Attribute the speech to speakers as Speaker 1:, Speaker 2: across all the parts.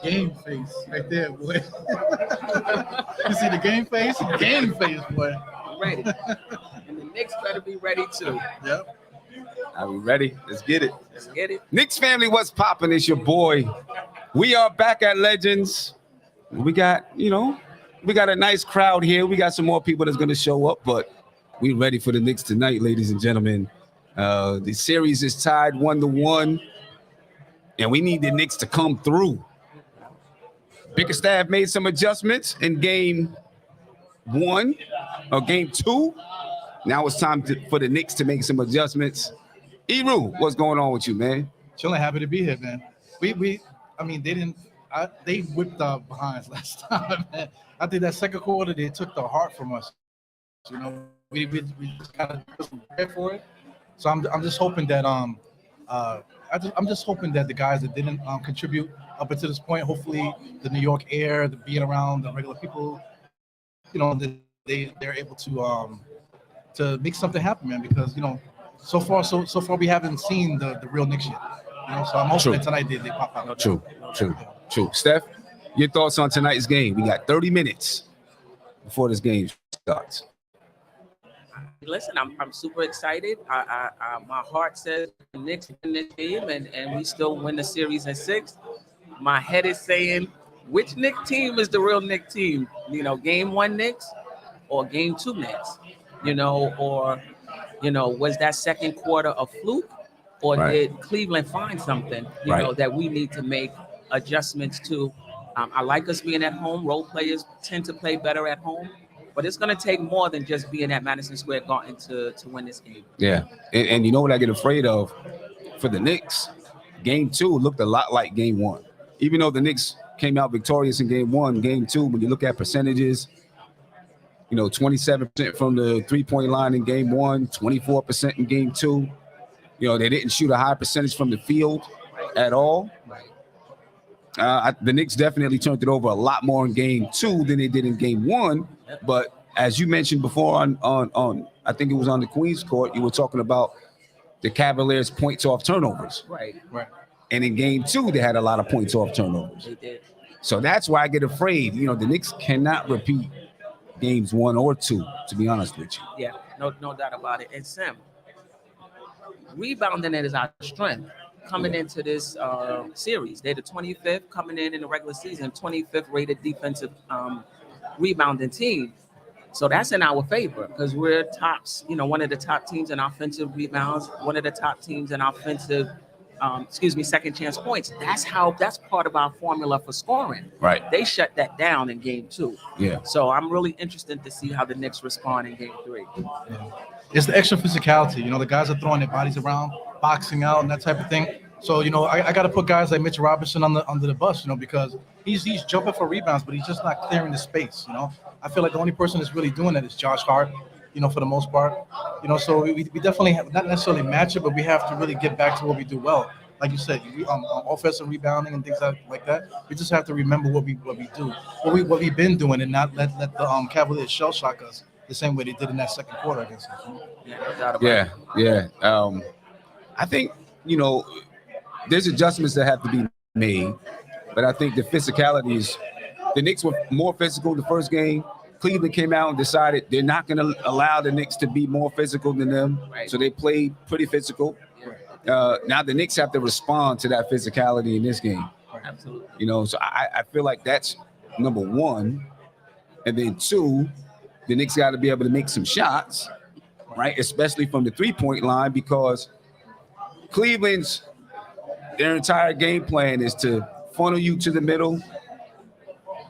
Speaker 1: Game face right there, boy. You see the game face? Game face, boy.
Speaker 2: Ready. And the Knicks better be ready too.
Speaker 1: Yep.
Speaker 3: Are we ready? Let's get it.
Speaker 2: Let's get it.
Speaker 3: Knicks family, what's poppin'? It's your boy. We are back at Legends. We got a nice crowd here. We got some more people that's gonna show up, but we ready for the Knicks tonight, ladies and gentlemen. The series is tied 1-1, and we need the Knicks to come through. Bickerstaff made some adjustments in game 1 or game 2. Now it's time for the Knicks to make some adjustments. Eru, what's going on with you, man?
Speaker 1: Chilling, happy to be here, man. They whipped our behinds last time, man. I think that second quarter they took the heart from us. You know, we just kind of wasn't prepared for it. So I'm just hoping that I'm just hoping that the guys that didn't contribute up until this point, hopefully the New York air, the being around the regular people, they're able to make something happen, man. Because so far we haven't seen the real Knicks yet. So I'm hoping that tonight they pop out.
Speaker 3: True. Steph, your thoughts on tonight's game? We got 30 minutes before this game starts.
Speaker 2: Listen, I'm super excited. My heart says the Knicks win this game and we still win the series in 6. My head is saying, which Knicks team is the real Knicks team? Game 1 Knicks or game 2 Knicks? Was that second quarter a fluke? Or did Cleveland find something, that we need to make adjustments to? I like us being at home. Role players tend to play better at home. But it's going to take more than just being at Madison Square Garden to win this game.
Speaker 3: Yeah, and you know what I get afraid of? For the Knicks, game 2 looked a lot like game 1. Even though the Knicks came out victorious in game 1, game 2, when you look at percentages, 27% from the three-point line in game 1, 24% in game 2. They didn't shoot a high percentage from the field at all. The Knicks definitely turned it over a lot more in game 2 than they did in game 1. But as you mentioned before on I think it was on the Queens court, you were talking about the Cavaliers' points off turnovers.
Speaker 2: Right.
Speaker 3: And in game 2, they had a lot of points off turnovers.
Speaker 2: They did.
Speaker 3: So that's why I get afraid. The Knicks cannot repeat games 1 or 2, to be honest with you.
Speaker 2: Yeah, no doubt about it. And Sam, rebounding is our strength coming into this series. They're the 25th coming in the regular season, 25th rated defensive rebounding team. So that's in our favor because we're tops, one of the top teams in offensive rebounds, one of the top teams in offensive, second chance points. That's part of our formula for scoring.
Speaker 3: Right.
Speaker 2: They shut that down in game 2.
Speaker 3: Yeah. So
Speaker 2: I'm really interested to see how the Knicks respond in game 3.
Speaker 1: Yeah. It's the extra physicality. The guys are throwing their bodies around, boxing out, and that type of thing. So, I got to put guys like Mitch Robinson under the bus, because he's jumping for rebounds, but he's just not clearing the space, I feel like the only person that's really doing that is Josh Hart, for the most part. So we definitely have not necessarily match it, but we have to really get back to what we do well. Like you said, offensive rebounding and things like that. We just have to remember what we do, what we've been doing, and not let the Cavaliers shell shock us the same way they did in that second quarter against us.
Speaker 3: Yeah. I think there's adjustments that have to be made, but I think the physicality is. The Knicks were more physical the first game. Cleveland came out and decided they're not going to allow the Knicks to be more physical than them, so they played pretty physical. Now the Knicks have to respond to that physicality in this game.
Speaker 2: Absolutely.
Speaker 3: So I feel like that's number 1, and then 2, the Knicks got to be able to make some shots, right? Especially from the 3-point line, because Cleveland's their entire game plan is to funnel you to the middle,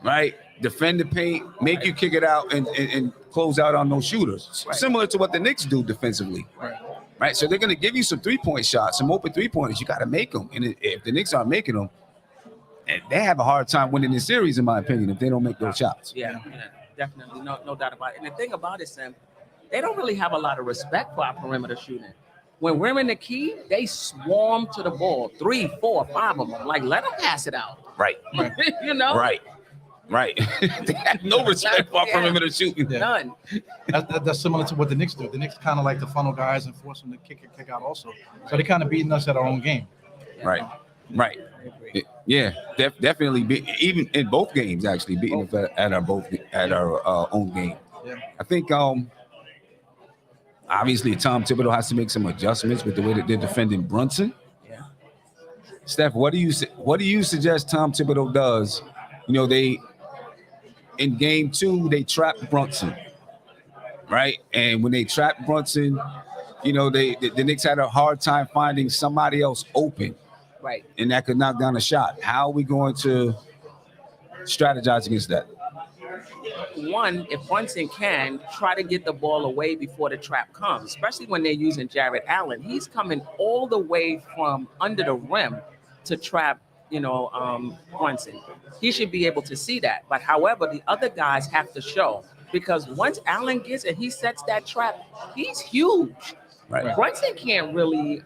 Speaker 3: right? Defend the paint, make you kick it out, and close out on those shooters. Right. Similar to what the Knicks do defensively. Right? So they're going to give you some 3-point shots, some open 3-pointers. You got to make them. And if the Knicks aren't making them, they have a hard time winning this series, in my opinion, if they don't make those shots.
Speaker 2: Yeah, definitely. No doubt about it. And the thing about it, Sam, they don't really have a lot of respect for our perimeter shooting. When we're in the key, they swarm to the ball, 3, 4, 5 of them. Like, let them pass it out.
Speaker 3: Right.
Speaker 2: Right.
Speaker 3: Right. They had no respect for perimeter shooting.
Speaker 1: Yeah.
Speaker 2: None.
Speaker 1: That's similar to what the Knicks do. The Knicks kind of like to funnel guys and force them to kick out also. So they kind of beating us at our own game.
Speaker 3: Right. Right. Yeah, definitely. Even in both games, actually beating us at our own game.
Speaker 1: Yeah.
Speaker 3: I think obviously Tom Thibodeau has to make some adjustments with the way that they're defending Brunson.
Speaker 2: Yeah.
Speaker 3: Steph, what do you suggest Tom Thibodeau does? You know, they in game 2 they trapped Brunson, right? And when they trapped Brunson, you know, the Knicks had a hard time finding somebody else open.
Speaker 2: Right.
Speaker 3: And that could knock down a shot. How are we going to strategize against that?
Speaker 2: One, if Brunson can, try to get the ball away before the trap comes, especially when they're using Jarrett Allen. He's coming all the way from under the rim to trap, Brunson. He should be able to see that. But however, the other guys have to show, because once Allen gets it, he sets that trap, he's huge.
Speaker 3: Right.
Speaker 2: Brunson can't really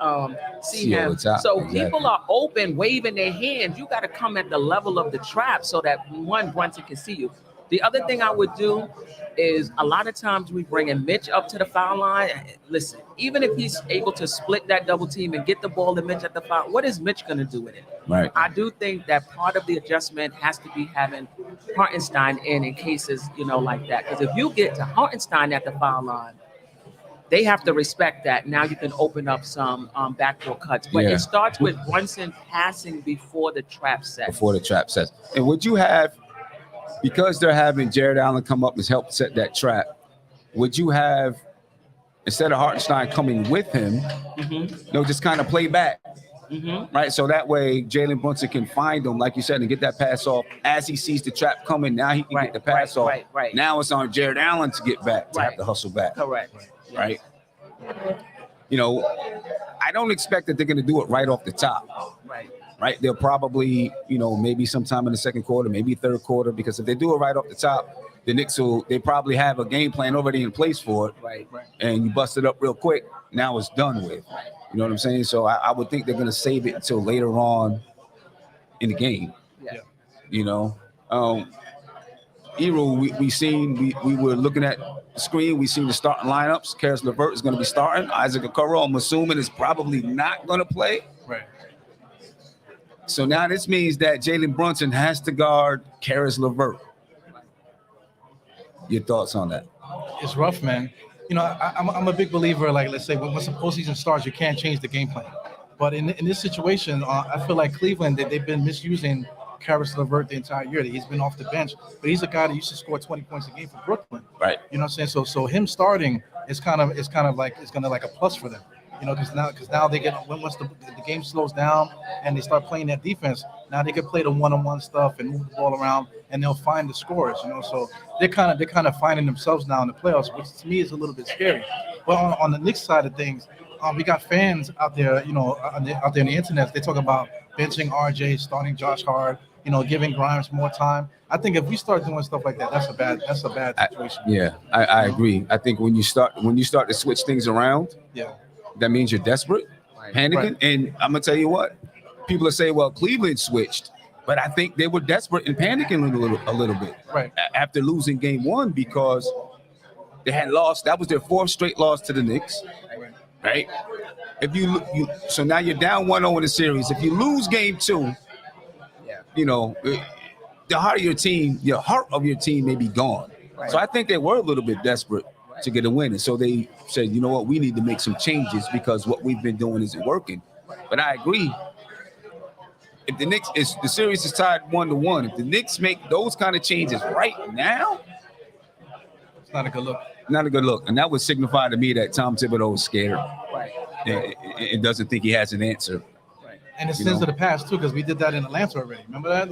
Speaker 2: see him.
Speaker 3: over the top.
Speaker 2: So
Speaker 3: Exactly.
Speaker 2: people are open, waving their hands. You got to come at the level of the trap so that one, Brunson can see you. The other thing I would do is a lot of times we bring in Mitch up to the foul line. Listen, even if he's able to split that double team and get the ball to Mitch at the foul, what is Mitch going to do with it?
Speaker 3: Right.
Speaker 2: I do think that part of the adjustment has to be having Hartenstein in cases, like that. Because if you get to Hartenstein at the foul line, they have to respect that. Now you can open up some backdoor cuts. But it starts with Brunson passing before the trap sets.
Speaker 3: Before the trap sets. And would you have, because they're having Jarrett Allen come up and help set that trap, would you have, instead of Hartenstein coming with him, just kind of play back, right? So that way Jalen Brunson can find him, like you said, and get that pass off as he sees the trap coming. Now he can get the pass off.
Speaker 2: Right.
Speaker 3: Now it's on Jarrett Allen to get back, to have to hustle back.
Speaker 2: Correct.
Speaker 3: Right? I don't expect that they're going to do it right off the top. Right? They'll probably, maybe sometime in the second quarter, maybe third quarter, because if they do it right off the top, the Knicks they probably have a game plan already in place for it.
Speaker 2: Right.
Speaker 3: And you bust it up real quick. Now it's done with. You know what I'm saying? So I would think they're going to save it until later on in the game.
Speaker 2: Yeah.
Speaker 3: Ero, we were looking at the screen. We seen the starting lineups. Karis LeVert is going to be starting. Isaac Okoro, I'm assuming, is probably not going to play.
Speaker 1: Right.
Speaker 3: So now this means that Jalen Brunson has to guard Karis LeVert. Your thoughts on that?
Speaker 1: It's rough, man. I'm a big believer. Like, let's say once the postseason starts, you can't change the game plan. But in this situation, I feel like Cleveland, they've been misusing Karis LeVert the entire year. He's been off the bench, but he's a guy that used to score 20 points a game for Brooklyn.
Speaker 3: Right.
Speaker 1: You know what I'm saying? So him starting is kind of like it's gonna like a plus for them. Because now they get, once the game slows down and they start playing that defense, now they can play the one-on-one stuff and move the ball around, and they'll find the scores. So they're kind of finding themselves now in the playoffs, which to me is a little bit scary. But on the Knicks side of things, we got fans out there, out there on the internet. They talk about benching RJ, starting Josh Hart, giving Grimes more time. I think if we start doing stuff like that, that's a bad situation.
Speaker 3: I agree. I think when you start to switch things around, that means you're desperate, panicking. Right. And I'm gonna tell you what, people are saying, well, Cleveland switched, but I think they were desperate and panicking a little bit after losing game 1, because they had lost. That was their 4th straight loss to the Knicks, right? If you so now you're down 1-0 in the series. If you lose game 2, the heart of your team may be gone. Right. So I think they were a little bit desperate to get a win. And so they said, you know what, we need to make some changes because what we've been doing isn't working. But I agree. If the series is tied 1-1, if the Knicks make those kind of changes right now,
Speaker 1: it's not a good look.
Speaker 3: Not a good look. And that would signify to me that Tom Thibodeau is scared.
Speaker 2: Right.
Speaker 3: And doesn't think he has an answer.
Speaker 1: And it's sins of the past, too, because we did that in Atlanta already. Remember that,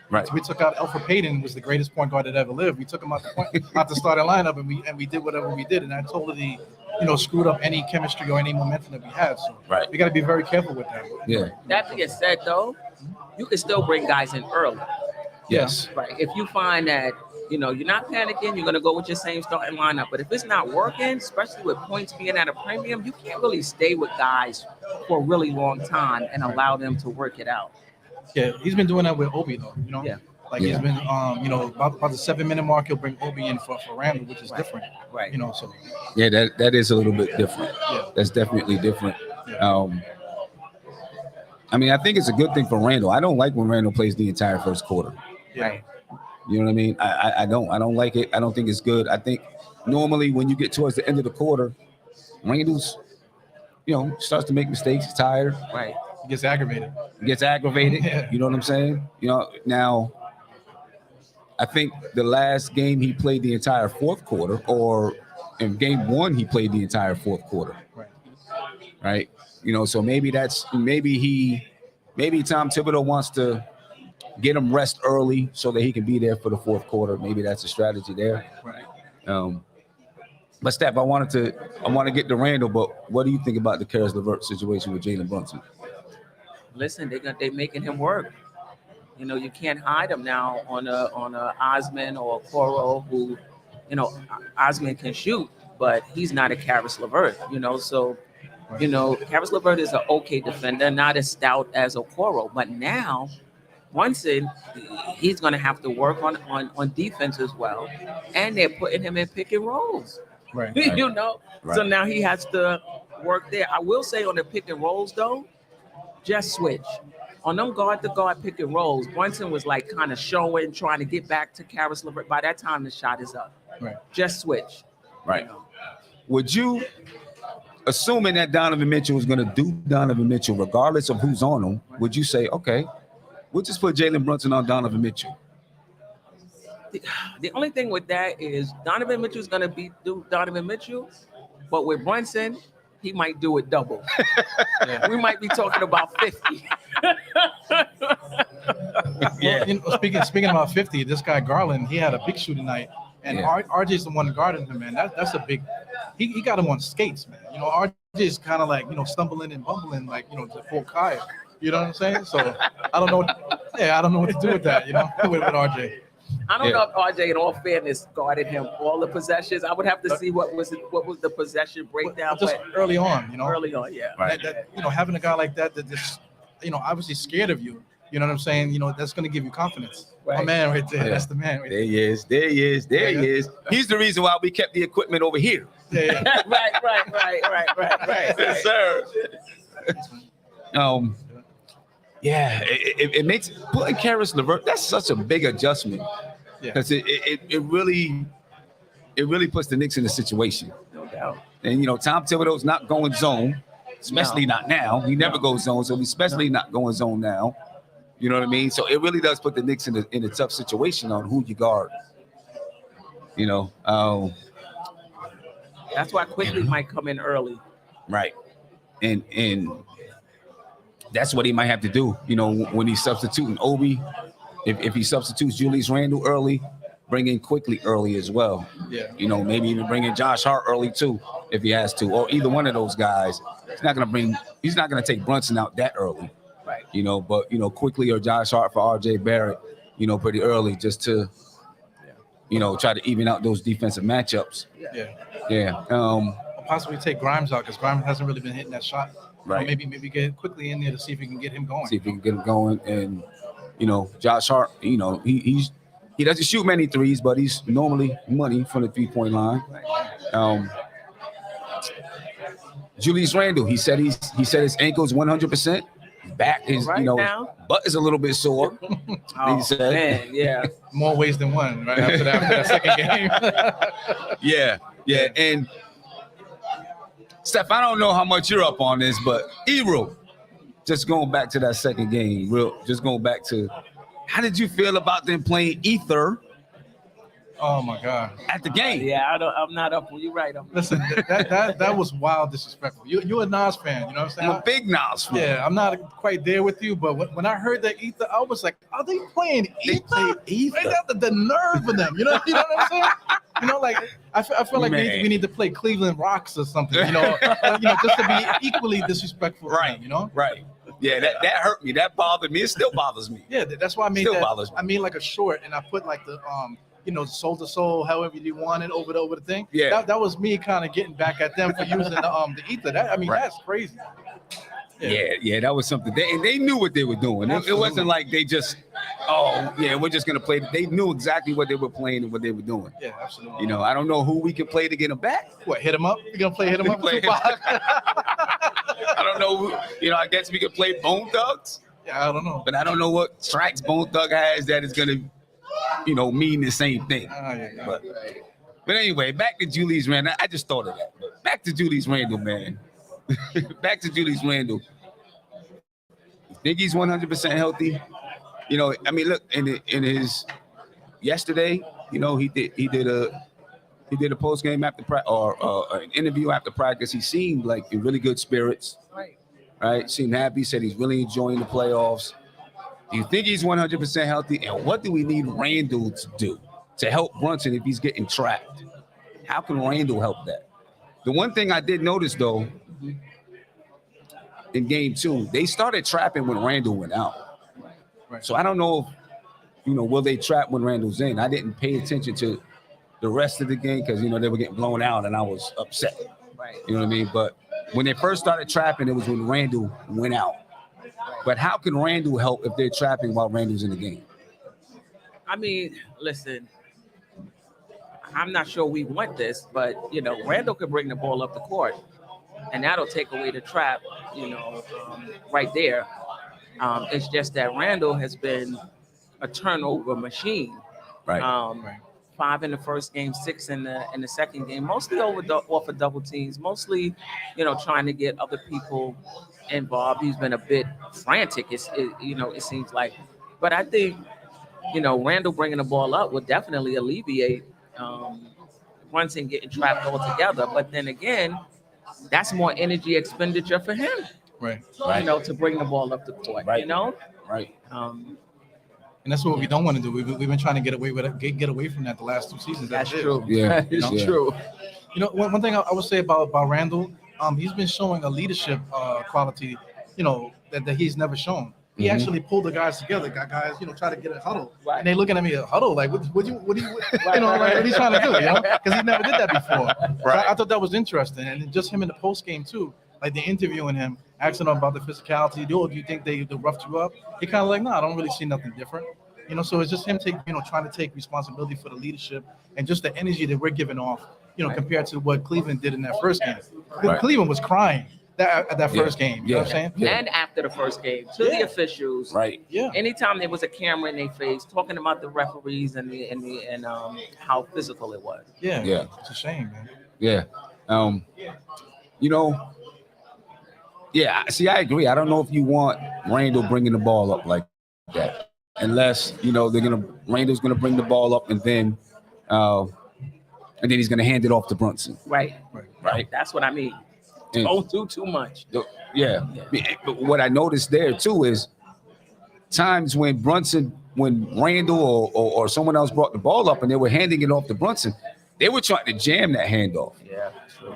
Speaker 3: Right.
Speaker 1: So we took out Elfrid Payton, was the greatest point guard that ever lived. We took him out the starting lineup, and we did whatever we did. And that totally, screwed up any chemistry or any momentum that we had. So we got to be very careful with that.
Speaker 3: Yeah.
Speaker 2: That being said, though, you can still bring guys in early.
Speaker 3: Yes.
Speaker 2: Right. If you find that, you're not panicking, you're going to go with your same starting lineup. But if it's not working, especially with points being at a premium, you can't really stay with guys for a really long time and allow them to work it out.
Speaker 1: Yeah, he's been doing that with Obi, though.
Speaker 2: Yeah.
Speaker 1: Like he's been, about the 7-minute mark, he'll bring Obi in for Randle, which is different.
Speaker 2: Right.
Speaker 1: So.
Speaker 3: Yeah, that is a little bit different.
Speaker 1: Yeah.
Speaker 3: That's definitely different.
Speaker 1: Yeah.
Speaker 3: I think it's a good thing for Randle. I don't like when Randle plays the entire first quarter.
Speaker 1: Yeah.
Speaker 2: Right.
Speaker 3: You know what I mean? I don't like it. I don't think it's good. I think normally when you get towards the end of the quarter, Randle's, starts to make mistakes. He's tired.
Speaker 2: Right.
Speaker 1: He gets aggravated.
Speaker 3: Yeah. You know what I'm saying? Now, I think the last game he played the entire fourth quarter, or in game one, he played the entire fourth quarter. Right. So maybe maybe Tom Thibodeau wants to get him rest early so that he can be there for the fourth quarter. Maybe that's a strategy there.
Speaker 1: Right.
Speaker 3: But Steph, I want to get to Randle, but what do you think about the Karis LeVert situation with Jalen Brunson?
Speaker 2: Listen, they're making him work. You can't hide him now on a Osman or a Coro who, Osman can shoot, but he's not a Karis LeVert. So. Karis LeVert is an okay defender, not as stout as Okoro. But now, Brunson, he's going to have to work on defense as well. And they're putting him in pick and rolls.
Speaker 1: Right.
Speaker 3: Right.
Speaker 2: So now he has to work there. I will say on the pick and rolls, though, just switch. On them guard-to-guard pick and rolls, Brunson was like kind of showing, trying to get back to Karis LeVert. By that time, the shot is up.
Speaker 1: Right.
Speaker 2: Just switch.
Speaker 3: Right. Would you... Assuming that Donovan Mitchell is going to do Donovan Mitchell, regardless of who's on him, would you say, okay, we'll just put Jalen Brunson on Donovan Mitchell?
Speaker 2: The only thing with that is Donovan Mitchell's going to do Donovan Mitchell, but with Brunson, he might do it double. We might be talking about 50.
Speaker 1: Yeah. Speaking about 50, this guy Garland, he had a big shooting night. And RJ's the one guarding him, man. That's a big. He got him on skates, man. RJ's kind of like stumbling and bumbling, like to full Kaya. You know what I'm saying? So I don't know. I don't know what to do with that. With RJ.
Speaker 2: I don't know if RJ, in all fairness, guarded him all the possessions. I would have to see what was the possession breakdown.
Speaker 1: Just early on,
Speaker 2: Early on, yeah.
Speaker 3: Right.
Speaker 1: Having a guy like that just obviously scared of you. You know what I'm saying? That's going to give you confidence.
Speaker 2: Right.
Speaker 1: My man right there. Yeah. That's the man right
Speaker 3: there. There he is. He's the reason why we kept the equipment over here.
Speaker 1: Yeah.
Speaker 2: Right.
Speaker 3: Yes, sir. It makes putting Karis LeVert, that's such a big adjustment. Because it really puts the Knicks in a situation.
Speaker 2: No doubt.
Speaker 3: And Tom Thibodeau's not going zone, especially not now. He never goes zone, so he's especially not going zone now. You know what I mean? So it really does put the Knicks in a tough situation on who you guard.
Speaker 2: That's why Quickly might come in early.
Speaker 3: Right. And that's what he might have to do. When he's substituting Obi, if he substitutes Julius Randle early, bring in Quickly early as well.
Speaker 1: Yeah.
Speaker 3: Maybe even bring in Josh Hart early too, if he has to, or either one of those guys. He's not gonna take Brunson out that early.
Speaker 2: Right.
Speaker 3: But Quickly or Josh Hart for RJ Barrett, pretty early just to try to even out those defensive matchups. Yeah.
Speaker 1: Possibly take Grimes out because Grimes hasn't really been hitting that shot.
Speaker 3: Right.
Speaker 1: Maybe get Quickly in there to see if we can get him going.
Speaker 3: And Josh Hart, he doesn't shoot many threes, but he's normally money from the 3-point line. Julius Randle, he said his ankle's 100%. Back is
Speaker 2: now.
Speaker 3: butt is a little bit sore.
Speaker 2: Oh,
Speaker 3: he said.
Speaker 2: Man, yeah.
Speaker 1: More ways than one, right? After that second game.
Speaker 3: Yeah. And Steph, I don't know how much you're up on this, but Ebro, just going back to that second game, how did you feel about them playing Ether?
Speaker 1: Oh my God!
Speaker 3: At the game,
Speaker 2: I'm not up. You're right.
Speaker 1: Listen, that was wild disrespectful. You're a Nas fan, you know what I'm saying?
Speaker 3: I'm a big Nas fan.
Speaker 1: Yeah, I'm not quite there with you, but when I heard that Ether, I was like, are they playing Ether? The nerve of them, you know what I'm saying? I feel like we need to play Cleveland Rocks or something, just to be equally disrespectful.
Speaker 3: Right.
Speaker 1: To them,
Speaker 3: Right. Yeah, that hurt me. That bothered me. It still bothers me.
Speaker 1: Yeah, that's why I made
Speaker 3: still
Speaker 1: that.
Speaker 3: Bothers me.
Speaker 1: I made like a short, and I put like the soul to soul, however you want it, over the thing.
Speaker 3: Yeah,
Speaker 1: that was me kind of getting back at them for using the Ether. That's
Speaker 3: crazy. Yeah, that was something. They knew what they were doing. It wasn't like they just oh yeah, we're just gonna play. They knew exactly what they were playing and what they were doing.
Speaker 1: Yeah, absolutely.
Speaker 3: You know, I don't know who we can play to get them back.
Speaker 1: What, hit him up? You gonna play hit him up?
Speaker 3: Play
Speaker 1: with
Speaker 3: him-
Speaker 1: Tupac?
Speaker 3: I don't know who, you know, I guess we could play Bone Thugs,
Speaker 1: Yeah, I don't know.
Speaker 3: but I don't know what tracks Bone Thug has that is gonna, you know, mean the same thing.
Speaker 1: Yeah.
Speaker 3: But anyway, back to Julius Randle. I just thought of that. But back to Julius Randle, man. Back to Julius Randle. You think he's 100% healthy? You know, I mean, look, in his yesterday, you know, he did a post game after an interview after practice. He seemed like in really good spirits. Right? Seemed happy. Said he's really enjoying the playoffs. Do you think he's 100% healthy? And what do we need Randle to do to help Brunson if he's getting trapped? How can Randle help that? The one thing I did notice though, in game 2, they started trapping when Randle went out.
Speaker 1: Right.
Speaker 3: So I don't know if, you know, will they trap when Randle's in? I didn't pay attention to the rest of the game because, you know, they were getting blown out and I was upset.
Speaker 2: Right.
Speaker 3: You know what I mean? But when they first started trapping, it was when Randle went out. But how can Randle help if they're trapping while Randle's in the game?
Speaker 2: I mean, listen, I'm not sure we want this, but, you know, Randle could bring the ball up the court, and that'll take away the trap, you know, right there. It's just that Randle has been a turnover machine.
Speaker 3: Right.
Speaker 2: 5 in the first game, 6 in the second game, mostly off of double teams, mostly, you know, trying to get other people involved. He's been a bit frantic, you know, it seems like. But I think, you know, Randle bringing the ball up would definitely alleviate Brunson getting trapped altogether. But then again, that's more energy expenditure for him,
Speaker 1: Right.
Speaker 2: you know, to bring the ball up the court,
Speaker 3: Right.
Speaker 2: you know?
Speaker 3: Right.
Speaker 1: And that's what we don't want to do. We've been trying to get away with it, get away from that the last 2 seasons.
Speaker 2: That's
Speaker 1: it.
Speaker 2: true.
Speaker 3: Yeah.
Speaker 2: It's
Speaker 3: Yeah.
Speaker 2: true.
Speaker 1: You know, one thing I would say about Randle, he's been showing a leadership quality, you know, that he's never shown. He
Speaker 3: Mhm.
Speaker 1: actually pulled the guys together, got guys, you know, try to get a huddle.
Speaker 2: Right.
Speaker 1: And they looking at me, a huddle, like, what you know, like, what are you trying to do, you know? Because he never did that before.
Speaker 3: Right.
Speaker 1: So I thought that was interesting. And just him in the post game, too, like they're interviewing him, asking him about the physicality. Do you think they roughed you up? He kind of like, no, I don't really see nothing different. You know, so it's just him trying to take responsibility for the leadership and just the energy that we're giving off, you know, compared to what Cleveland did in that first game.
Speaker 3: Right.
Speaker 1: Cleveland was crying at that first game. You know what I'm saying?
Speaker 3: Yeah.
Speaker 2: And after the first game, to the officials,
Speaker 3: Right.
Speaker 1: Yeah.
Speaker 2: anytime there was a camera in their face talking about the referees and how physical it was.
Speaker 1: Yeah.
Speaker 3: Yeah.
Speaker 1: It's a shame, man.
Speaker 3: Yeah. You know, yeah, see, I agree. I don't know if you want Randle bringing the ball up like that, unless, you know, Randle's gonna bring the ball up and then he's gonna hand it off to Brunson.
Speaker 2: Right.
Speaker 3: Right.
Speaker 2: That's what I mean.
Speaker 3: And-
Speaker 2: Don't do too much.
Speaker 3: Yeah. But what I noticed there too is times when Randle or someone else brought the ball up and they were handing it off to Brunson, they were trying to jam that handoff.
Speaker 2: Yeah, sure.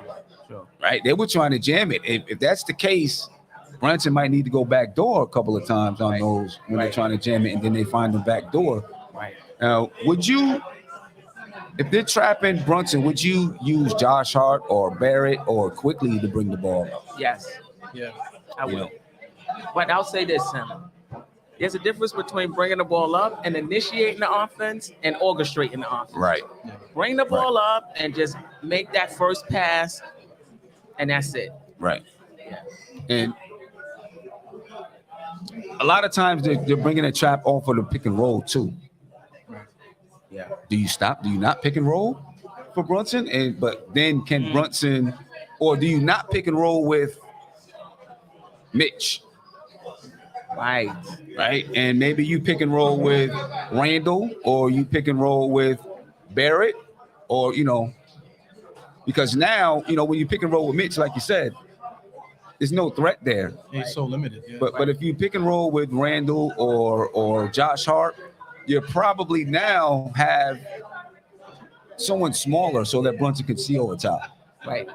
Speaker 3: Right? They were trying to jam it. If that's the case, Brunson might need to go back door a couple of times on those when they're trying to jam it and then they find the back door.
Speaker 2: Right.
Speaker 3: Would you, if they're trapping Brunson, would you use Josh Hart or Barrett or Quickly to bring the ball up?
Speaker 2: Yes,
Speaker 1: Yeah.
Speaker 2: I
Speaker 3: You
Speaker 2: will.
Speaker 3: know?
Speaker 2: But I'll say this, Sam. There's a difference between bringing the ball up and initiating the offense and orchestrating the offense.
Speaker 3: Right.
Speaker 2: Bring the ball up and just make that first pass, and that's it.
Speaker 3: Right. And a lot of times they're bringing a trap off of the pick and roll too.
Speaker 2: Yeah.
Speaker 3: Do you not pick and roll for Brunson? But then can Brunson, or do you not pick and roll with Mitch?
Speaker 2: Right.
Speaker 3: Right. And maybe you pick and roll with Randle, or you pick and roll with Barrett, or, you know, because now, you know, when you pick and roll with Mitch, like you said, there's no threat there.
Speaker 1: He's so limited. Yeah.
Speaker 3: But if you pick and roll with Randle or Josh Hart, you probably now have someone smaller so that Brunson can see over top.
Speaker 2: Right.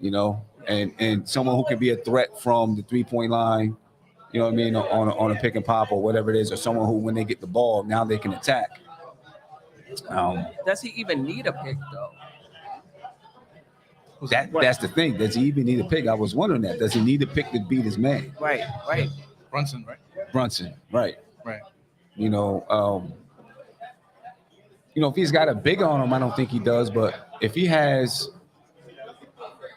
Speaker 3: You know, and someone who can be a threat from the 3-point line, you know what I mean, on a pick and pop or whatever it is, or someone who, when they get the ball, now they can attack.
Speaker 2: Does he even need a pick though?
Speaker 3: That's the thing. Does he even need a pick? I was wondering that. Does he need a pick to beat his man?
Speaker 2: Right.
Speaker 1: Brunson, right?
Speaker 3: Brunson, right.
Speaker 1: Right.
Speaker 3: You know, if he's got a big on him, I don't think he does. But if he has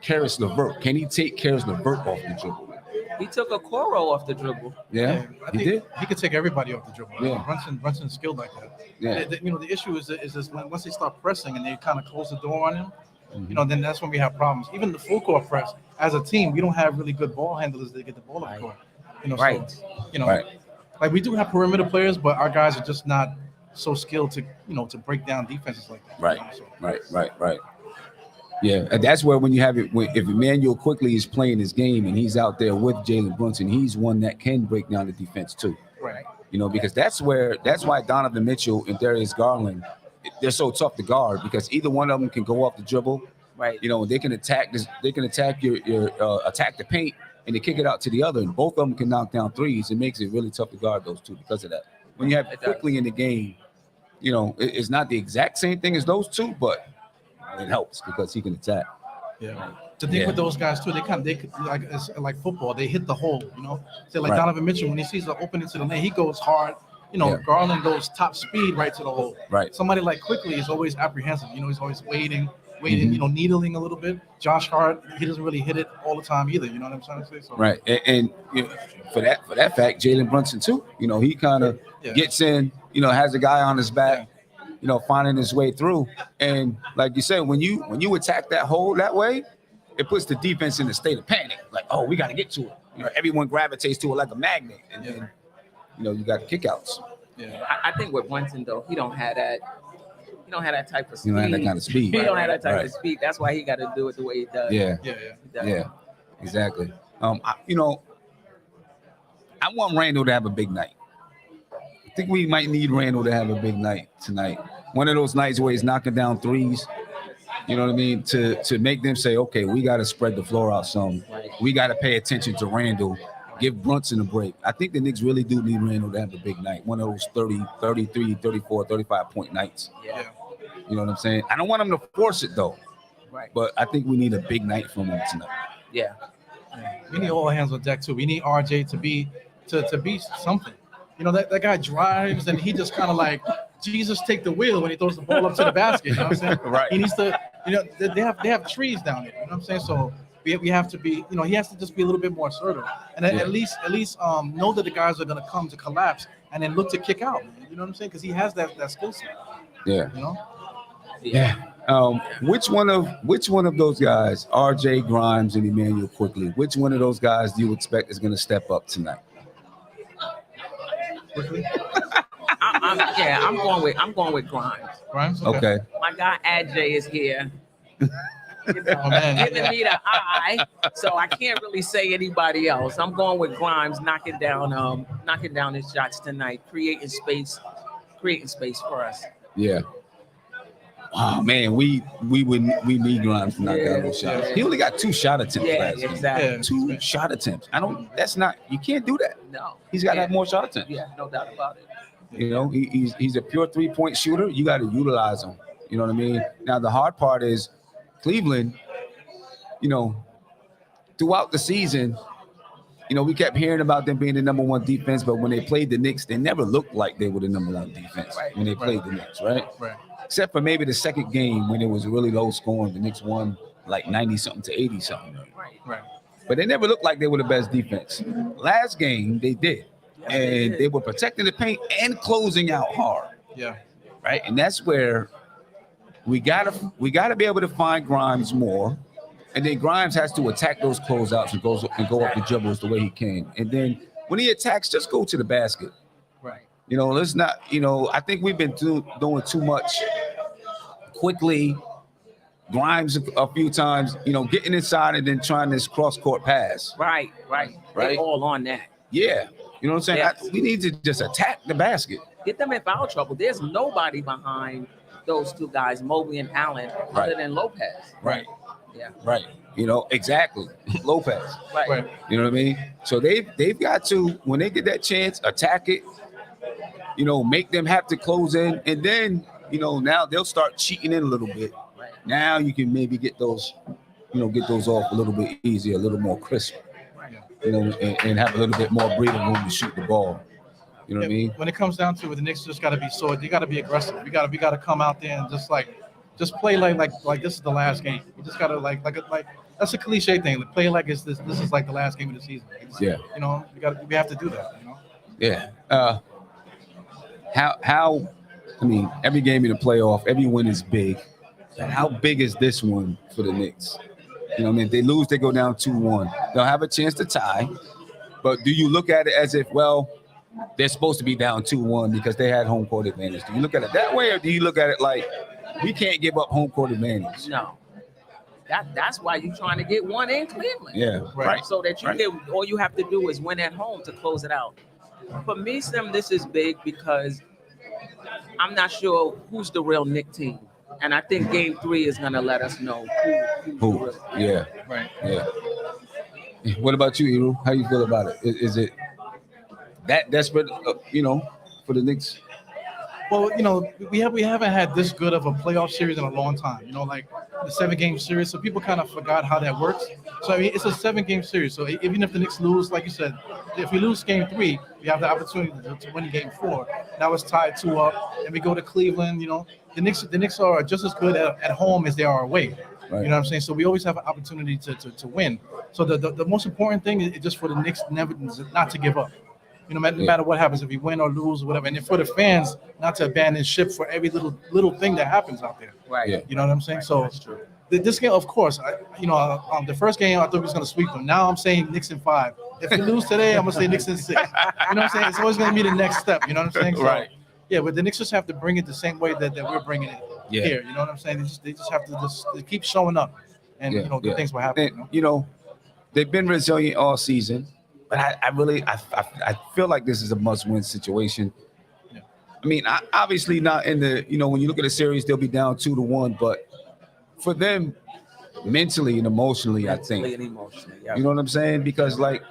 Speaker 3: Karis LeVert, can he take Karis LeVert off the dribble?
Speaker 2: He took a Coro off the dribble.
Speaker 3: Yeah,
Speaker 1: I
Speaker 3: he
Speaker 1: think
Speaker 3: did.
Speaker 1: he could take everybody off the dribble.
Speaker 3: Yeah.
Speaker 1: Brunson's skilled like that.
Speaker 3: Yeah.
Speaker 1: The issue is this once they start pressing and they kind of close the door on him,
Speaker 3: Mm-hmm.
Speaker 1: then that's when we have problems. Even the full court press, as a team, we don't have really good ball handlers that get the ball up the court.
Speaker 2: Right.
Speaker 1: So,
Speaker 3: Right.
Speaker 1: like we do have perimeter players, but our guys are just not so skilled to to break down defenses like that.
Speaker 3: Right.
Speaker 1: So,
Speaker 3: Right. Yeah, and that's where when you have it, if Emmanuel quickly is playing his game and he's out there with Jalen Brunson, he's one that can break down the defense too.
Speaker 1: right.
Speaker 3: Because that's why Donovan Mitchell and Darius Garland, they're so tough to guard because either one of them can go off the dribble.
Speaker 2: Right.
Speaker 3: They can attack this. They can attack your attack the paint and they kick it out to the other, and both of them can knock down threes. It makes it really tough to guard those two because of that. When you have quickly in the game, it's not the exact same thing as those two, but it helps because he can attack.
Speaker 1: Yeah. The thing with those guys too, they like it's like football. They hit the hole. Say like
Speaker 3: Right.
Speaker 1: Donovan Mitchell, when he sees the opening to the lane, he goes hard.
Speaker 3: Yeah.
Speaker 1: Garland goes top speed right to the hole.
Speaker 3: Right.
Speaker 1: Somebody like Quickly is always apprehensive. He's always waiting,
Speaker 3: Mm-hmm.
Speaker 1: needling a little bit. Josh Hart, he doesn't really hit it all the time either. You know what I'm trying to say? So,
Speaker 3: Right, and for that fact, Jalen Brunson too. He kind of gets in. Has a guy on his back. Finding his way through. And like you said, when you attack that hole that way, it puts the defense in a state of panic. Like, oh, we got to get to it. Everyone gravitates to it like a magnet, and then you got kickouts.
Speaker 1: Yeah.
Speaker 2: I think with Brunson though, he don't have that. He don't have that type of speed.
Speaker 3: You don't have that kind of speed.
Speaker 2: He don't have that type
Speaker 3: Right.
Speaker 2: of speed. That's why he got to do it the way he does.
Speaker 3: Yeah,
Speaker 1: Yeah.
Speaker 2: He does.
Speaker 3: yeah, exactly. I want Randle to have a big night. I think we might need Randle to have a big night tonight. One of those nights where he's knocking down threes. You know what I mean? To make them say, okay, we got to spread the floor out some.
Speaker 2: Right.
Speaker 3: We got to pay attention to Randle. Give Brunson a break. I think the Knicks really do need Randle to have a big night. One of those 30, 33, 34, 35-point nights.
Speaker 2: Yeah.
Speaker 3: You know what I'm saying? I don't want him to force it, though.
Speaker 2: Right.
Speaker 3: But I think we need a big night from him tonight.
Speaker 2: Yeah.
Speaker 1: We need all hands on deck too. We need RJ to be something. That guy drives and he just kind of like Jesus take the wheel when he throws the ball up to the basket. You know what I'm saying?
Speaker 3: Right.
Speaker 1: He needs to. They have trees down there. You know what I'm saying? So we have to be. He has to just be a little bit more assertive and at least know that the guys are gonna come to collapse and then look to kick out. You know what I'm saying? Because he has that skill set.
Speaker 3: Yeah.
Speaker 2: Yeah.
Speaker 3: Which one of those guys, RJ, Grimes, and Emmanuel Quickly, which one of those guys do you expect is going to step up tonight?
Speaker 1: Quickly.
Speaker 2: I'm going with Grimes.
Speaker 1: Grimes.
Speaker 3: Okay.
Speaker 2: My guy Aj is here.
Speaker 1: Oh, man.
Speaker 2: Giving me the eye, so I can't really say anybody else. I'm going with Grimes, knocking down his shots tonight, creating space for us.
Speaker 3: Yeah. Oh man, we need Grimes to knock down those shots.
Speaker 2: Yeah.
Speaker 3: He only got 2 shot attempts
Speaker 2: Yeah,
Speaker 3: last game.
Speaker 2: exactly.
Speaker 1: Yeah.
Speaker 3: 2 shot attempts. You can't do that.
Speaker 2: No,
Speaker 3: He's got to have more shot attempts.
Speaker 2: Yeah, no doubt about it.
Speaker 3: He's a pure 3-point shooter. You got to utilize him. You know what I mean? Now the hard part is Cleveland, throughout the season, we kept hearing about them being the number 1 defense, but when they played the Knicks, they never looked like they were the number 1 defense when they played the Knicks, right?
Speaker 1: Right.
Speaker 3: Except for maybe the second game when it was really low scoring. The Knicks won like 90-something to 80-something.
Speaker 1: Right.
Speaker 3: But they never looked like they were the best defense. Last game, they did. And they were protecting the paint and closing out hard.
Speaker 1: Yeah.
Speaker 3: Right? And that's where we gotta be able to find Grimes more. And then Grimes has to attack those closeouts and go up the dribbles the way he can. And then when he attacks, just go to the basket.
Speaker 1: Right.
Speaker 3: Let's not, I think we've been doing too much quickly. Grimes a few times, getting inside and then trying this cross-court pass.
Speaker 2: Right. They all on that.
Speaker 3: Yeah. You know what I'm saying?
Speaker 2: Yeah.
Speaker 3: We need to just attack the basket.
Speaker 2: Get them in foul trouble. There's nobody behind those 2 guys, Mobley and Allen, other than Lopez.
Speaker 3: Right.
Speaker 2: Yeah.
Speaker 3: Right. Exactly. Lopez.
Speaker 2: Right.
Speaker 3: You know what I mean? So they've got to, when they get that chance, attack it, make them have to close in. And then, now they'll start cheating in a little bit.
Speaker 2: Right.
Speaker 3: Now you can maybe get those off a little bit easier, a little more crisp, and have a little bit more breathing room to shoot the ball. You know what I mean?
Speaker 1: When it comes down to it, the Knicks just got to be you got to be aggressive. We got to come out there and just play like this is the last game. You just got to like that's a cliche thing. Like, play like this is like the last game of the season.
Speaker 3: Yeah.
Speaker 1: You know, we have to do that. You know.
Speaker 3: Yeah. How? I mean, every game in the playoff, every win is big. But how big is this one for the Knicks? You know what I mean? If they lose, they go down 2-1. They'll have a chance to tie. But do you look at it as if, well, they're supposed to be down 2-1 because they had home court advantage? Do you look at it that way, or do you look at it like we can't give up home court advantage?
Speaker 2: No. That's why you're trying to get one in Cleveland.
Speaker 3: Yeah, right.
Speaker 2: So that you get all you have to do is win at home to close it out. For me, Sim, this is big because I'm not sure who's the real Knick team. And I think game 3 is going to let us know who.
Speaker 3: Yeah.
Speaker 1: Right.
Speaker 3: Yeah. What about you, Eru? How you feel about it? Is it that desperate, for the Knicks?
Speaker 1: Well, we haven't had this good of a playoff series in a long time. Like the 7-game series. So people kind of forgot how that works. So I mean, it's a 7-game series. So even if the Knicks lose, like you said, if we lose game 3, we have the opportunity to win game 4. Now it's tied 2-up, and we go to Cleveland. The Knicks are just as good at home as they are away. Right. You know what I'm saying? So we always have an opportunity to win. So the most important thing is just for the Knicks not to give up. No matter what happens, if we win or lose or whatever, and for the fans not to abandon ship for every little thing that happens out there.
Speaker 2: Right.
Speaker 3: Yeah.
Speaker 1: You know what I'm saying? So
Speaker 2: that's true.
Speaker 1: This game, of course, the first game I thought we was gonna sweep them. Now I'm saying Knicks in 5. If we lose today, I'm gonna say Knicks in 6. You know what I'm saying? It's always gonna be the next step. You know what I'm saying? So,
Speaker 3: right.
Speaker 1: Yeah, but the Knicks just have to bring it the same way that we're bringing it here. You know what I'm saying? They just have to keep showing up, and the things will happen.
Speaker 3: And, they've been resilient all season. But I feel like this is a must-win situation. Yeah. I mean, obviously not in the, when you look at the series, they'll be down 2-1. But for them, mentally and emotionally, I think.
Speaker 2: You
Speaker 3: know what I'm saying? Because like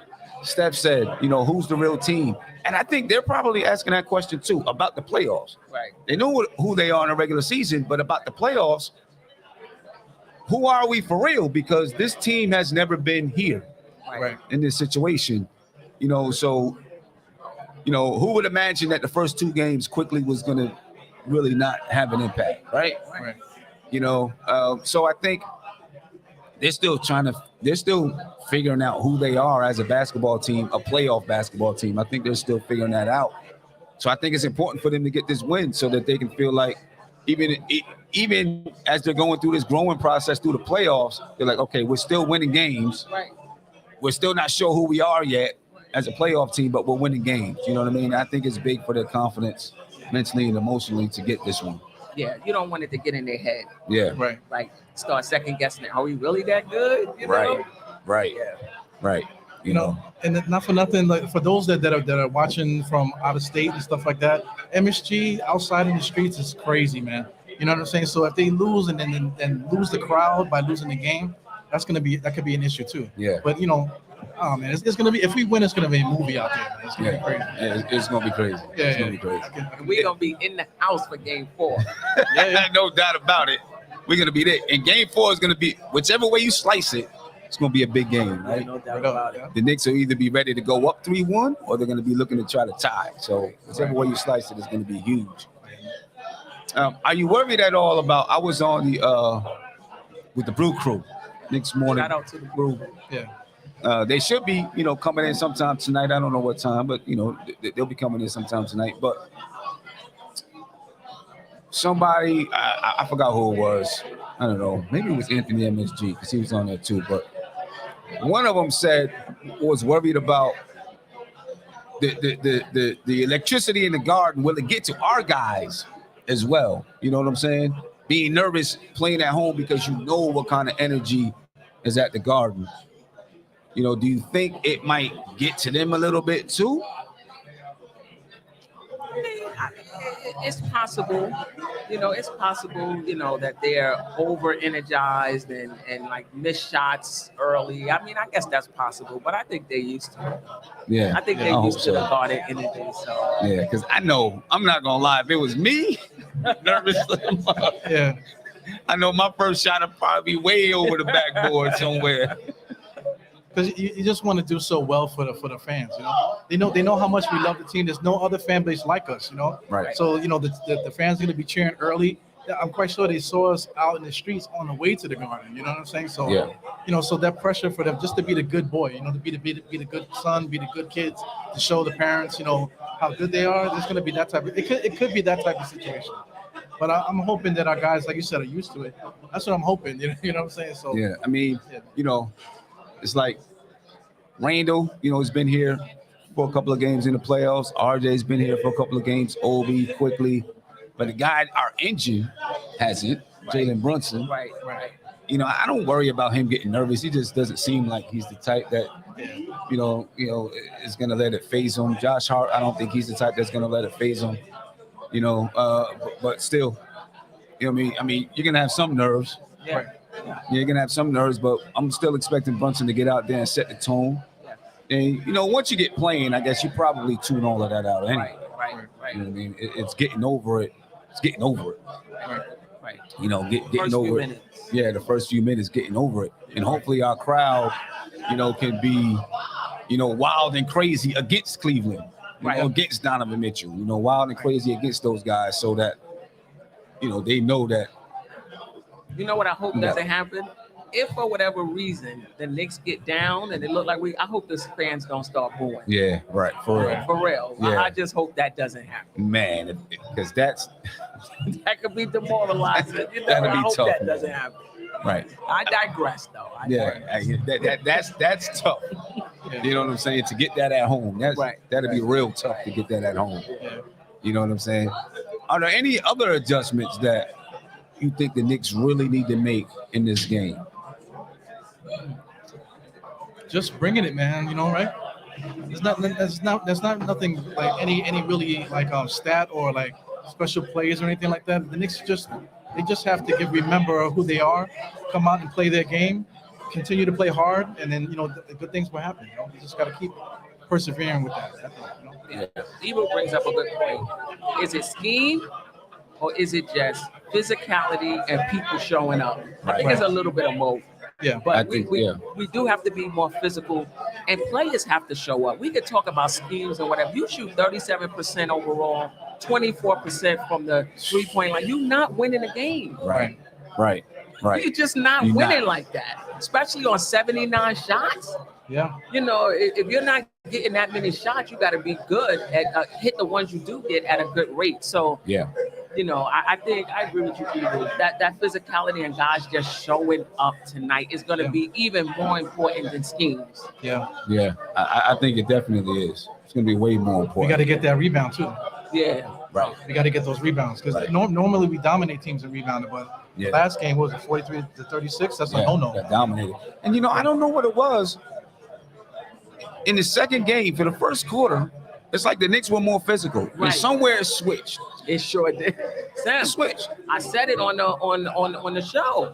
Speaker 3: Steph said, who's the real team? And I think they're probably asking that question too about the playoffs.
Speaker 2: Right.
Speaker 3: They know who they are in a regular season, but about the playoffs, who are we for real? Because this team has never been here.
Speaker 2: Right.
Speaker 3: In this situation, so who would imagine that the first 2 games quickly was going to really not have an impact, right? So I think they're still figuring out who they are as a basketball team, a playoff basketball team. I think they're still figuring that out. So I think it's important for them to get this win so that they can feel like even as they're going through this growing process through the playoffs, they're like, okay, we're still winning games.
Speaker 2: Right.
Speaker 3: We're still not sure who we are yet as a playoff team, but we're winning games. You know what I mean? I think it's big for their confidence mentally and emotionally to get this one.
Speaker 2: Yeah, you don't want it to get in their head.
Speaker 3: Yeah.
Speaker 1: Right.
Speaker 2: Like start second guessing it. Are we really that good?
Speaker 3: Right.
Speaker 2: Yeah.
Speaker 3: Right. You know.
Speaker 1: And not for nothing, like for those that are watching from out of state and stuff like that, MSG outside in the streets is crazy, man. You know what I'm saying? So if they lose and then lose the crowd by losing the game, that could be an issue too.
Speaker 3: Yeah.
Speaker 1: But oh man, it's gonna be, if we win, it's gonna be a movie out there. It's gonna be crazy.
Speaker 3: Yeah, it's gonna be crazy. It's gonna be crazy.
Speaker 2: We're gonna be in the house for game 4.
Speaker 3: No doubt about it. We're gonna be there. And game 4 is gonna be, whichever way you slice it, it's gonna be a big game, right?
Speaker 2: No doubt about it.
Speaker 3: The Knicks will either be ready to go up 3-1 or they're gonna be looking to try to tie. So whichever way you slice it is gonna be huge. Are you worried at all about? I was on the with the Brew Crew next morning.
Speaker 2: Shout out to the Brew.
Speaker 1: Yeah.
Speaker 3: They should be, coming in sometime tonight. I don't know what time, but they'll be coming in sometime tonight. But somebody, I forgot who it was. I don't know. Maybe it was Anthony MSG because he was on there too. But one of them was worried about the electricity in the Garden. Will it get to our guys as well? You know what I'm saying? Being nervous playing at home because you know what kind of energy is at the Garden. Do you think it might get to them a little bit too?
Speaker 2: It's possible. It's possible, that they're over energized and like miss shots early. I mean, I guess that's possible, but I think they're used to it.
Speaker 3: Yeah.
Speaker 2: I think they're used to the Garden energy. So
Speaker 3: yeah, because I know, I'm not gonna lie, if it was me, nervous.
Speaker 1: Yeah.
Speaker 3: I know my first shot would probably be way over the backboard somewhere.
Speaker 1: because you just want to do so well for the fans. They know how much we love the team. There's no other fan base like us.
Speaker 3: Right.
Speaker 1: So the fans are going to be cheering early. I'm quite sure they saw us out in the streets on the way to the Garden. You know what I'm saying? So so that pressure for them just to be the good boy, to be the good son, be the good kids, to show the parents, how good they are. There's going to be that type of it could be that type of situation. But I'm hoping that our guys, like you said, are used to it. That's what I'm hoping. You know what I'm saying? So
Speaker 3: yeah, I mean, it's like Randle, has been here for a couple of games in the playoffs. RJ's been here for a couple of games. Obi quickly, but the guy, our engine, hasn't. Jalen Brunson.
Speaker 2: Right.
Speaker 3: I don't worry about him getting nervous. He just doesn't seem like he's the type that, is gonna let it phase him. Josh Hart, I don't think he's the type that's gonna let it phase him. But still, I mean, you're gonna have some nerves.
Speaker 2: Yeah.
Speaker 3: You're gonna have some nerves, but I'm still expecting Brunson to get out there and set the tone. And once you get playing, I guess you probably tune all of that out anyway.
Speaker 2: Right.
Speaker 3: You know what I mean? It's getting over it. It's getting over it.
Speaker 2: Right.
Speaker 3: Getting over it. Yeah, the first few minutes, getting over it, and hopefully our crowd, can be, wild and crazy against Cleveland. Against Donovan Mitchell, wild and crazy against those guys, so that, they know that.
Speaker 2: You know what I hope doesn't happen? If for whatever reason the Knicks get down and it look like I hope the fans don't start booing.
Speaker 3: Yeah, right. For real.
Speaker 2: For real.
Speaker 3: Yeah.
Speaker 2: I just hope that doesn't happen.
Speaker 3: Man, because that's
Speaker 2: that could be demoralizing.
Speaker 3: That'd be
Speaker 2: I hope
Speaker 3: tough,
Speaker 2: that
Speaker 3: man.
Speaker 2: doesn't happen.
Speaker 3: right.
Speaker 2: I digress, though.
Speaker 3: That's tough. You know what I'm saying? To get that at home, that'd be real tough to get that at home. You know what I'm saying? Are there any other adjustments that you think the Knicks really need to make in this game?
Speaker 1: Just bringing it, man. Right? That's not nothing like any really like stat or like special plays or anything like that. The Knicks just have to remember who they are, come out and play their game, continue to play hard, and then the good things will happen. You just got to keep persevering with that.
Speaker 2: Evo brings up a good point. Is it scheme or is it just physicality and people showing up? I think it's a little bit of both.
Speaker 1: Yeah,
Speaker 2: but we do have to be more physical, and players have to show up. We could talk about schemes and whatever. You shoot 37% overall, 24% from the 3-point line. You're not winning the game.
Speaker 3: Right.
Speaker 2: You're just not winning like that, especially on 79 shots.
Speaker 1: Yeah.
Speaker 2: If you're not getting that many shots, you got to be good at hit the ones you do get at a good rate. So I think I agree with you, Evo. That physicality and guys just showing up tonight is going to be even more important than schemes.
Speaker 1: Yeah.
Speaker 3: I think it definitely is. It's going to be way more important.
Speaker 1: We got to get that rebound too.
Speaker 2: Yeah.
Speaker 3: Right.
Speaker 1: We got to get those rebounds because normally we dominate teams in rebounding, but last game was 43-36. That's a no-no.
Speaker 3: That dominated. And I don't know what it was. In the second game, for the first quarter, it's like the Knicks were more physical.
Speaker 2: Right.
Speaker 3: And somewhere it switched.
Speaker 2: It sure did. Sam,
Speaker 3: Switch.
Speaker 2: I said it on the show.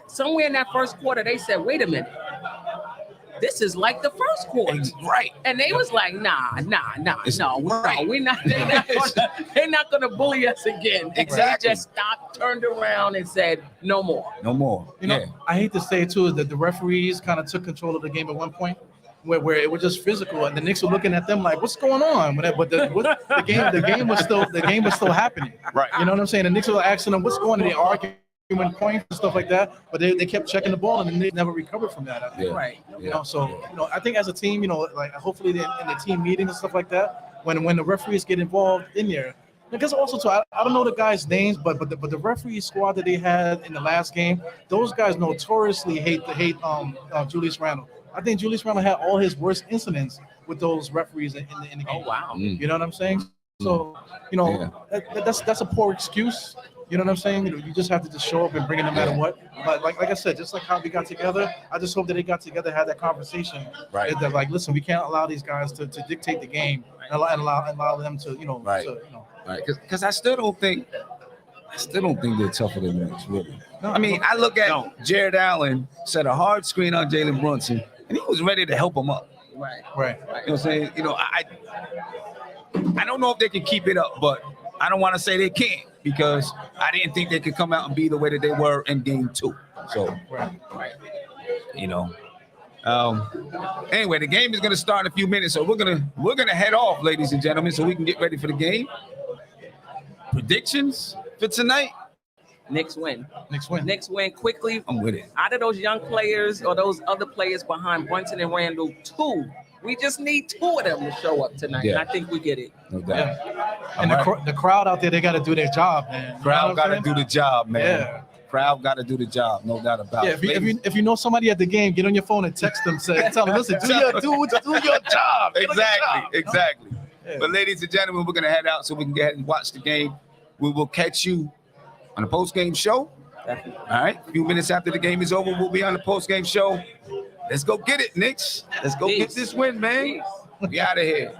Speaker 2: Somewhere in that first quarter, they said, "Wait a minute, this is like the first quarter."
Speaker 3: Right.
Speaker 2: And they was like, "Nah, we're not. They're not gonna bully us again."
Speaker 3: Exactly.
Speaker 2: They just stopped, turned around, and said, "No more."
Speaker 3: No more.
Speaker 1: I hate to say it too, that the referees kind of took control of the game at one point. Where it was just physical, and the Knicks were looking at them like, "What's going on?" But the game was still happening.
Speaker 3: Right.
Speaker 1: You know what I'm saying? The Knicks were asking them, "What's going on?" They arguing points and stuff like that, but they kept checking the ball, and they never recovered from that. I think.
Speaker 2: Right.
Speaker 1: I think as a team, like hopefully in the team meetings and stuff like that, when the referees get involved in there. Because also too, I don't know the guys' names, but the referee squad that they had in the last game, those guys notoriously hate Julius Randle. I think Julius Randle had all his worst incidents with those referees in the game.
Speaker 2: Oh wow!
Speaker 1: You know what I'm saying? So that's a poor excuse. You know what I'm saying? You just have to just show up and bring it no matter what. But like I said, just like how we got together, I just hope that they got together, had that conversation.
Speaker 3: Right.
Speaker 1: That like, listen, we can't allow these guys to dictate the game and allow them to
Speaker 3: Right. Right. Because I still don't think they're tougher than the Knicks, really.
Speaker 1: No,
Speaker 3: I mean, I look at Jared Allen set a hard screen on Jalen Brunson, and he was ready to help him up.
Speaker 2: Right.
Speaker 1: Right.
Speaker 3: You know what I'm saying? I don't know if they can keep it up, but I don't want to say they can't because I didn't think they could come out and be the way that they were in game 2. So
Speaker 1: Right.
Speaker 3: You know. Anyway, the game is going to start in a few minutes, so we're gonna head off, ladies and gentlemen, so we can get ready for the game. Predictions for tonight?
Speaker 2: Knicks win.
Speaker 1: Knicks win.
Speaker 2: Knicks win quickly.
Speaker 3: I'm with it.
Speaker 2: Out of those young players or those other players behind Brunson and Randle, 2. We just need 2 of them to show up tonight.
Speaker 3: Yeah.
Speaker 2: And I think we get it.
Speaker 3: No doubt.
Speaker 1: Yeah. And the crowd out there, they got to do their job, man.
Speaker 3: Crowd got to do the job, man.
Speaker 1: Yeah.
Speaker 3: Crowd got to do the job, no doubt about
Speaker 1: Yeah,
Speaker 3: it.
Speaker 1: if you know somebody at the game, get on your phone and text them. Tell them, listen, do your job. Get on your job.
Speaker 3: Exactly.
Speaker 1: Yeah.
Speaker 3: But ladies and gentlemen, we're gonna head out so we can go ahead and watch the game. We will catch you on the post-game show.
Speaker 2: Definitely.
Speaker 3: All right. A few minutes after the game is over, we'll be on the post-game show. Let's go get it, Knicks. Let's go get
Speaker 2: Peace.
Speaker 3: this win, man.
Speaker 2: Peace.
Speaker 3: We out of here.